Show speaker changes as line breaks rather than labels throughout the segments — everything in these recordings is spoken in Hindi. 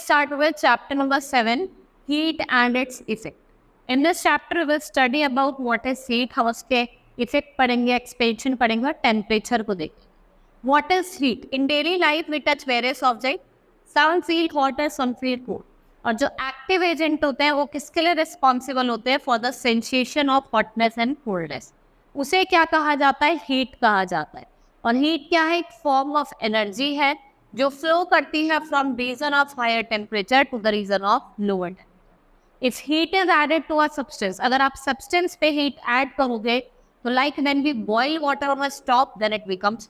start with chapter number 7, heat and its effect. In this chapter, we will study about what is heat, how उसके effect पढ़ेंगे, expansion पढ़ेंगे, temperature को देखेंगे. What is heat? In daily life, we touch various objects. Some feel hotter, some feel cold. और जो एक्टिव एजेंट होते हैं वो किसके लिए रिस्पॉन्सिबल होते हैं for the sensation of hotness and coldness. उसे क्या कहा जाता है? हीट कहा जाता है. और हीट क्या है? एक फॉर्म ऑफ एनर्जी है जो फ्लो करती है from region of higher temperature to the region of lower temperature. If heat is added to a substance, अगर आप सब्सटेंस पे हीट ऐड करोगे तो like when we boil water on a stop then it becomes.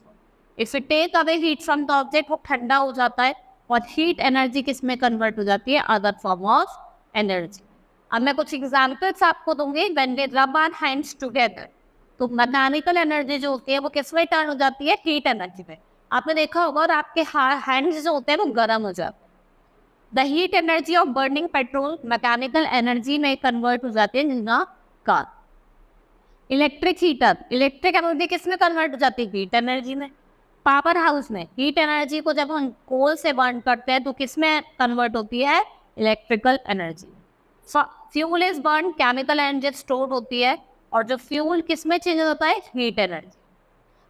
If you take away heat from the object, वो ठंडा हो जाता है और हीट एनर्जी किस में कन्वर्ट हो जाती है? Other form of energy. अब मैं कुछ एग्जांपल्स आपको दूंगी. व्हेन वी रब आवर हैंड्स टुगेदर, तो मैकेनिकल एनर्जी जो होती है वो किस में टर्न हो जाती है? हीट एनर्जी में. आपने देखा होगा और आपके हैंड्स जो होते हैं वो गर्म हो जाते हैं. The heat energy of burning petrol mechanical energy में कन्वर्ट हो जाती है जिसका car. Electric heater, electric energy किस में कन्वर्ट हो जाती है? हीट एनर्जी में. पावर हाउस में हीट एनर्जी को जब हम कोल से बर्न करते हैं तो किस में कन्वर्ट होती है? Electrical energy. Fuel is burn, chemical energy store होती है और जो फ्यूल किस में चेंज होता है? Heat energy.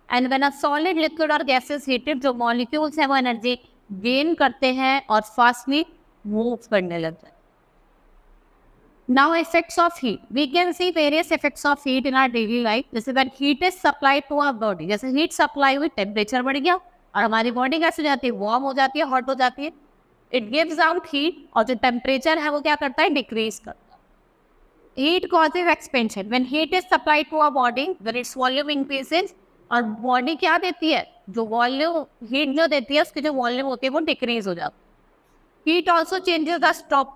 And when a solid, liquid और गैस इज हीटेड, जो मॉलिक्यूल्स हैं वो एनर्जी गेन करते हैं और फास्टली मूव करने लगते हैं. Now effects of heat. We can see various effects of heat in our daily life. जैसे when heat is supplied to our body, जैसे heat supply हुई, temperature बढ़ गया और हमारी बॉडी कैसे हो जाती है? वार्म हो जाती है, हॉट हो जाती है. It gives out heat और जो टेम्परेचर है वो क्या करता है? डिक्रीज करता है. Heat causes expansion. When heat is supplied to our body, when its volume increases, और बॉडी क्या देती है? जो वॉल्यूम हीट जो देती है उसकी जो वॉल्यूम होती है वो डिक्रीज हो जाती है. Heat also changes the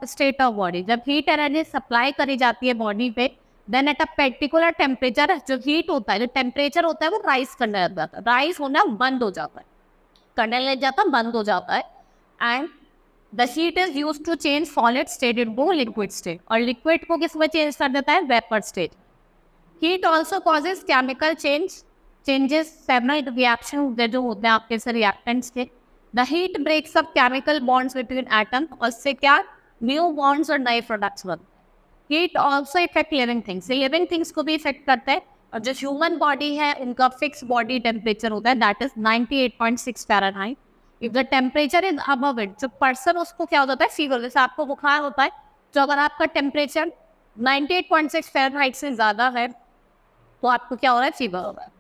state of body. जब हीट एनर्जी सप्लाई करी जाती है बॉडी पे, then at a particular temperature जो हीट होता है, जो टेम्परेचर होता है वो राइज करने लग जाता है. राइज होना बंद हो जाता है, करने लग जाता है, बंद हो जाता है. And the heat is use to change solid state into liquid state, और लिक्विड को किस में चेंज कर देता है? Vapour state. Heat also causes chemical changes several reaction जो होते हैं आपके से रिएक्टेंट्स के. The heat breaks up chemical bonds between atoms और इससे क्या? न्यू बॉन्ड्स और नए प्रोडक्ट्स बनते हैं. Heat also effect living things. Living things को भी इफेक्ट करता है. और जो ह्यूमन बॉडी है उनका फिक्स बॉडी टेम्परेचर होता है, that is 98.6 Fahrenheit. If the temperature is above it, जो पर्सन उसको क्या हो जाता है? फीवर. जैसे आपको बुखार होता है, तो अगर आपका टेम्परेचर 98.6 फ़ारेनहाइट से ज़्यादा है तो आपको क्या हो रहा है? फीवर हो रहा है.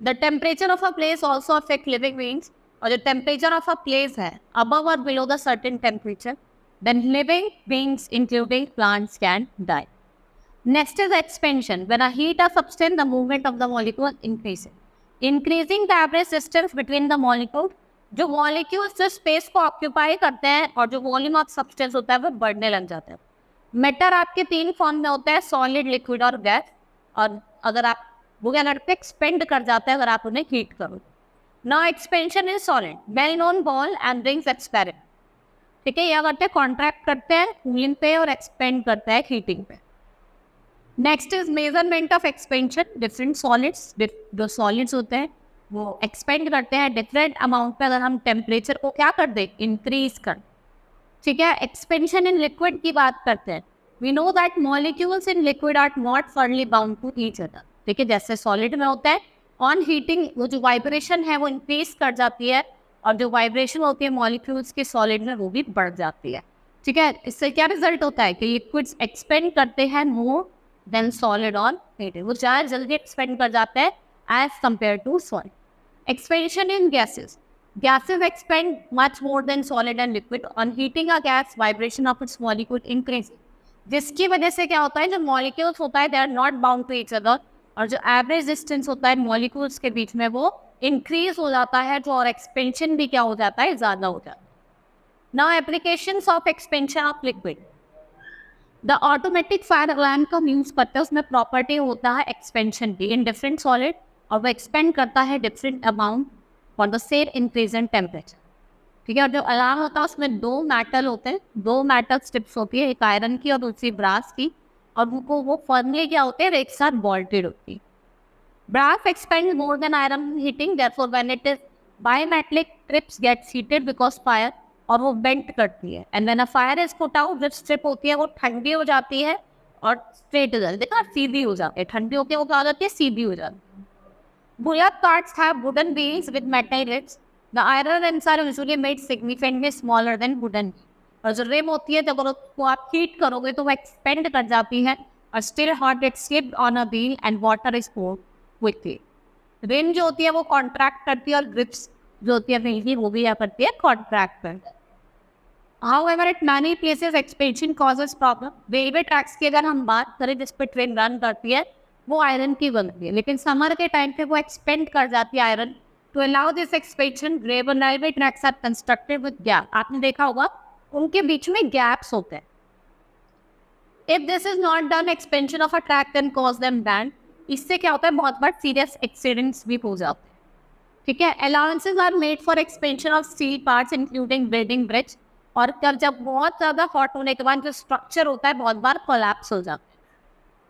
The temperature of a place also affect living beings. और जो टेम्परेचर ऑफ अ प्लेस है अबव और below the certain temperature, then living beings including plants can die. Next is expansion. When a heat a substance, the movement of the molecule increases, increasing the average distance between the molecule. जो मॉलिक्यूल्स जो स्पेस को ऑक्यूपाई करते हैं और जो वॉल्यूम ऑफ सब्सटेंस होता है वो बढ़ने लग जाता है. मैटर आपके 3 फॉर्म में होता है, सॉलिड, लिक्विड और गैस. और अगर आप वो क्या करते हैं? एक्सपेंड कर जाते हैं अगर आप उन्हें हीट करो. Now expansion is solid, well-known ball and rings experiment. ठीक है, यह करते हैं कॉन्ट्रैक्ट करते हैं कूलिंग पे और एक्सपेंड करते हैं हीटिंग पे. Next is measurement of expansion. Different solids, जो सॉलिड्स होते हैं वो एक्सपेंड करते हैं डिफरेंट अमाउंट पे अगर हम टेम्परेचर को क्या कर दें? इंक्रीज कर. ठीक है. एक्सपेंशन इन लिक्विड की बात करते हैं. We know that molecules in liquid are not firmly bound to each other. ठीक है, जैसे सॉलिड में होता है, ऑन हीटिंग वो जो वाइब्रेशन है वो इंक्रीज कर जाती है और जो वाइब्रेशन होती है मॉलिक्यूल्स के सॉलिड में वो भी बढ़ जाती है. ठीक है. इससे क्या रिजल्ट होता है कि लिक्विड्स एक्सपेंड करते हैं more than solid on heating. वो ज़्यादा जल्दी एक्सपेंड कर जाते हैं as compare to solid. Expansion in gases. Gases expand much more than solid and liquid. On heating a gas, vibration of its molecule increase, जिसकी वजह से क्या होता है? जो मॉलिक्यूल्स होता है they are not bound to each other, और जो एवरेज डिस्टेंस होता है मॉलिक्यूल्स के बीच में वो इंक्रीज हो जाता है, जो और एक्सपेंशन भी क्या हो जाता है? ज़्यादा हो जाता है. Now applications of expansion of liquid. The automatic fire alarm का यूज़ करते हैं, उसमें प्रॉपर्टी होता है एक्सपेंशन की इन डिफरेंट सॉलिड, और वो एक्सपेंड करता है different amount for the same increase in temperature. ठीक है. और जो अलार्म होता है उसमें 2 मेटल होते हैं, 2 मेटल स्ट्रिप्स होती है, एक आयरन की और दूसरी ब्रास की, और उनको वो फर्मली क्या होते हैं? एक साथ बॉल्टेड होती है. Brass expand more than iron heating, therefore when it is bimetallic trips gets heated because fire. और वो बेंट करती है, and when a fire is put out, जब स्ट्रिप होती है वो ठंडी हो जाती है और स्ट्रेट हो जाती है, देखा सीधी हो जाती है, ठंडी होती है वो क्या हो जाती है, सीधी हो जाती है। Bullock carts have wooden wheels with metal ribs. The iron rims are usually made significantly smaller than wooden. और जो रिम होती है जब उसको आप हीट करोगे तो वो एक्सपेंड कर जाती है और still hot it slipped on a wheel and water is poured quickly. Rim जो होती है वो कॉन्ट्रैक्ट करती है और ग्रिप्स जो होती है व्हील की वो भी क्या करती है, कॉन्ट्रैक्ट करती है। However, at many places expansion causes problem. Railway tracks की अगर हम बात करें जिस पे ट्रेन रन करती है वो आयरन की बनती है, लेकिन समर के टाइम पे वो एक्सपेंड कर जाती है iron. To allow this expansion railway tracks are constructed with gap. आपने देखा होगा उनके बीच में गैप्स होते हैं। If this is not done expansion of a track can cause them bend. इससे क्या होता है, बहुत बार सीरियस एक्सीडेंट्स भी हो जाते हैं। ठीक है, allowances are made for expansion of steel parts including building bridge. और जब बहुत ज़्यादा हॉट होने के बाद जो स्ट्रक्चर होता है बहुत बार कोलैप्स हो जाता है।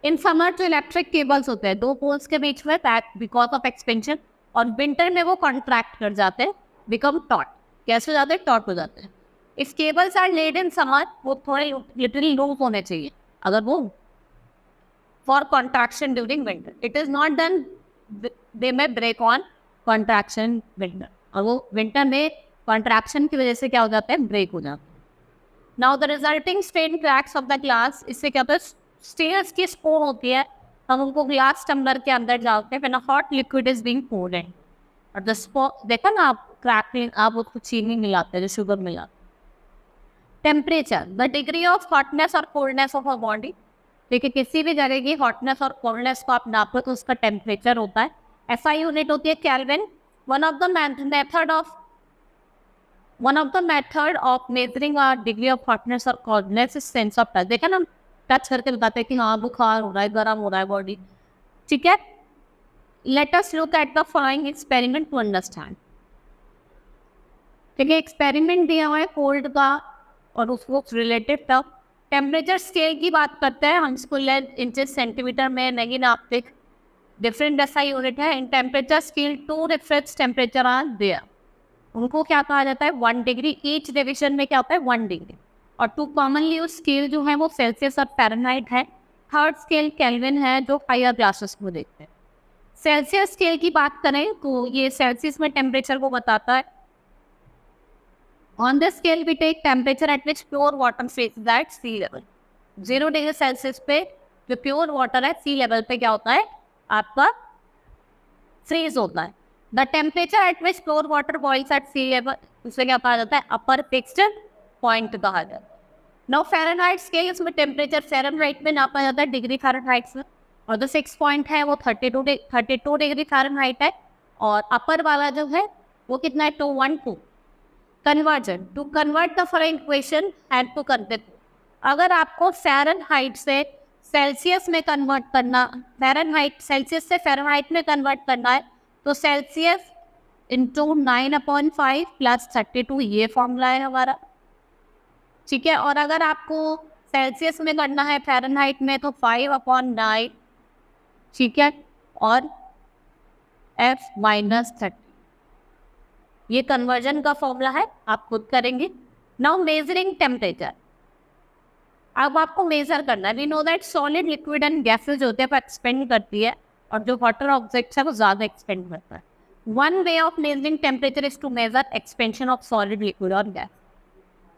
इन समर जो इलेक्ट्रिक केबल्स होते हैं दो पोल्स के बीच में, दैट बिकॉज ऑफ एक्सपेंशन, और विंटर में वो कॉन्ट्रैक्ट कर जाते हैं, बिकम टॉट। कैसे हो जाते हैं, टॉट हो जाते हैं। If cables are laid in summer, वो थोड़े लिटिल लूज होने चाहिए अगर वो for contraction during winter. It is not done, they may break on contraction winter, और वो विंटर में कॉन्ट्रैक्शन की वजह से क्या हो जाता है, ब्रेक हो जाता है। Now the resulting strain cracks of the glass, इससे क्या होता है, स्टील्स की स्पोर होती है, हम उनको ग्लास टम्बलर के अंदर डालते हैं, when a hot liquid is being poured in, और द स्पोर देखा ना आप, क्रैकिंग, आप उसको चीनी मिलाते हैं, जो शुगर मिलाते हैं। Temperature, the degree of hotness or coldness of a body. देखिए किसी भी जगह की हॉटनेस और कोल्डनेस को आप नापो तो उसका टेम्परेचर होता है। SI यूनिट होती है kelvin. One of the method of measuring a degree of hotness or coldness is sense of touch. देखा ना, टच करके बताते हैं कि हाँ बुखार हो रहा है, गर्म हो रहा है बॉडी। ठीक है, let us look at the following experiment to understand. ठीक है, एक्सपेरिमेंट दिया हुआ है कोल्ड का और उसको रिलेटेड टर्म। टेम्परेचर स्केल की बात करते हैं हम, इसको इंचेस सेंटीमीटर में नहीं नापते, डिफरेंट SI यूनिट है। In temperature scale 2 reference temperature are there, उनको क्या कहा जाता है, 1 डिग्री। ईच डिविजन में क्या होता है, 1 डिग्री। और 2 कॉमनली यूज स्केल जो है वो सेल्सियस और फ़ारेनहाइट है। थर्ड स्केल केल्विन है जो हायर क्लासेस को देखते हैं। सेल्सियस स्केल की बात करें तो ये सेल्सियस में टेम्परेचर को बताता है। On the scale we take temperature at which pure water freezes at sea level. 0 degree Celsius पे जो प्योर वाटर है सी लेवल पे क्या होता है, आपका फ्रीज होता है। The temperature at which pure water boils at sea level, उसे क्या कहा जाता है, अपर फिक्स्ड पॉइंट कहा जाता है। नाउ फ़ारेनहाइट स्केल, इसमें टेम्परेचर फ़ारेनहाइट में नापा जाता है, डिग्री फ़ारेनहाइट में, और जो 6 पॉइंट है वो 32 डिग्री फ़ारेनहाइट है, और अपर वाला जो है वो कितना है, 212। Conversion, to convert the following equation and to convert. अगर आपको फ़ारेनहाइट से सेल्सियस में कन्वर्ट करना, फ़ारेनहाइट सेल्सियस से फ़ारेनहाइट में कन्वर्ट करना है तो सेल्सियस इंटू 9/5 प्लस 32, ये फॉर्मूला है हमारा। ठीक है, और अगर आपको सेल्सियस में करना है फ़ारेनहाइट में तो 5/9, ठीक है, और F-30, ये कन्वर्जन का फॉर्मूला है, आप खुद करेंगे। नाउ मेजरिंग टेम्परेचर, अब आपको मेजर करना है। We know that solid, liquid and gases होते हैं, पर एक्सपेंड करती है, और जो वाटर ऑब्जेक्ट्स है वो ज़्यादा एक्सपेंड करता है। One way of measuring temperature is to measure expansion of solid, liquid और gas.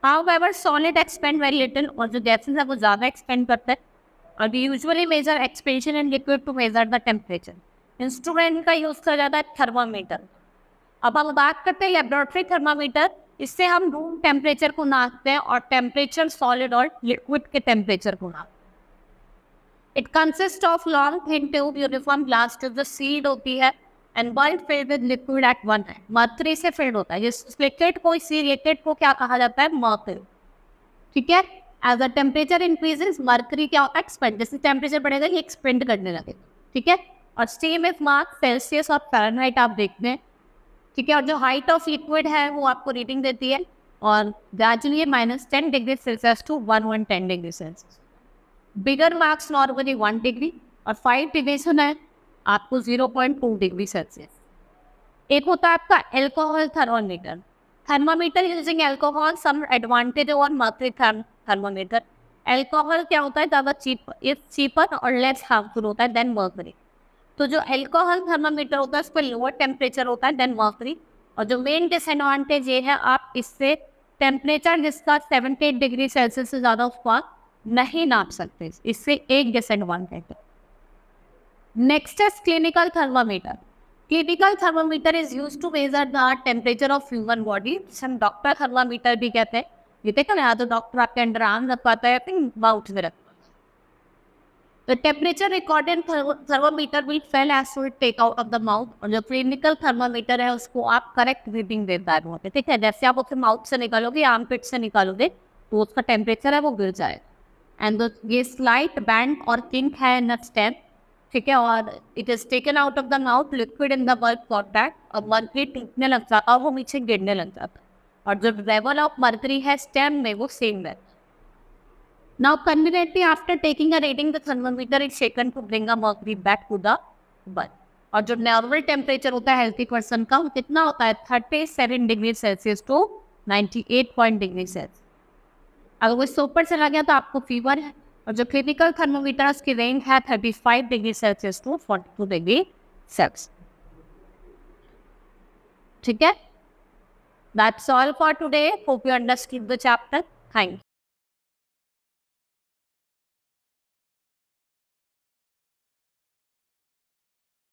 However solid expand very little, और जो गैसेज है वो ज़्यादा एक्सपेंड करते हैं, और we usually measure expansion in liquid to measure the temperature. Instrument का यूज़ किया जाता है थर्मामीटर। अब हम बात करते हैं लेबोरेटरी थर्मामीटर, इससे हम रूम टेम्परेचर को नापते हैं और टेम्परेचर सॉलिड और लिक्विड के टेम्परेचर को नापते हैं। It consist of long thin tube uniform glass tube जो सील्ड होती है and bulb filled with liquid at one and, mercury से फिल्ड होता है। जिस लिक्विड को, इसी लिक्विड को क्या कहा जाता है, मर्करी। ठीक है, as the temperature increases mercury क्या होता है, एक्सपेंड, जैसे टेम्परेचर बढ़ेगा ये एक्सपेंड करने लगेगा। ठीक है, और स्टीम इज मार्क सेल्सियस और फ़ारेनहाइट आप देखते हैं। ठीक है, और जो हाइट ऑफ लिक्विड है वो आपको रीडिंग देती है, और gradually -10 degree Celsius to 110 degree Celsius. Bigger marks normally 1 degree, और 5 डिविजन है आपको 0.2 डिग्री सेल्सियस। एक होता है आपका alcohol thermometer, thermometer using alcohol, some advantage और मर्क्यूरी थर्मामीटर. एल्कोहल क्या होता है, ज़्यादा चीपर और लेस हार्मफुल होता है देन मर्क्यूरी. तो जो एल्कोहल थर्मामीटर होता है उस पर लोअर टेम्परेचर होता है देन मर्क्यूरी. और जो मेन डिसएडवांटेज ये है, आप इससे टेम्परेचर जिसका 78 डिग्री सेल्सियस से ज़्यादा उसका नहीं नाप सकते. इससे एक डिसएडवांटेज है. Next is clinical thermometer. Clinical thermometer is use to measure the temperature of human body, जिसे हम डॉक्टर थर्मामीटर भी कहते हैं. ये देखो ना, तो डॉक्टर आपके अंडर आर्म रखवाता है, माउथ में रखवाता है. The temperature recorded thermometer will fail as to take out of the mouth. और जो क्लिनिकल थर्मामीटर है उसको आप करेक्ट रीडिंग देता है. ठीक है, जैसे आप उसके माउथ से निकालोगे, आर्म पिट से निकालोगे, तो उसका टेम्परेचर है वो गिर जाएगा. एंड ये स्लाइट बैंड और किंक है इन स्टेम. ठीक है, और it is taken out of the mouth, liquid in the bulb contact, और मर्क्यूरी टूटने लग जाता है और वो नीचे गिरने लग जाता है. और जो लेवल ऑफ मर्क्यूरी है स्टेम में वो सेम रहता है. Now, conveniently, after taking a reading, the thermometer is shaken to bring a mercury back to the bulb. और जो नॉर्मल टेम्परेचर होता है हेल्थी पर्सन का, वो कितना होता है, 37 degree Celsius to 98 degree Celsius. अगर वो सुपर चला गया तो आपको फीवर है. और जो क्लिनिकल थर्मोमीटर उसकी रेंज है 35 degree Celsius to 42 degree Celsius. ठीक है, that's all for today. Hope you understood the chapter. Thank you.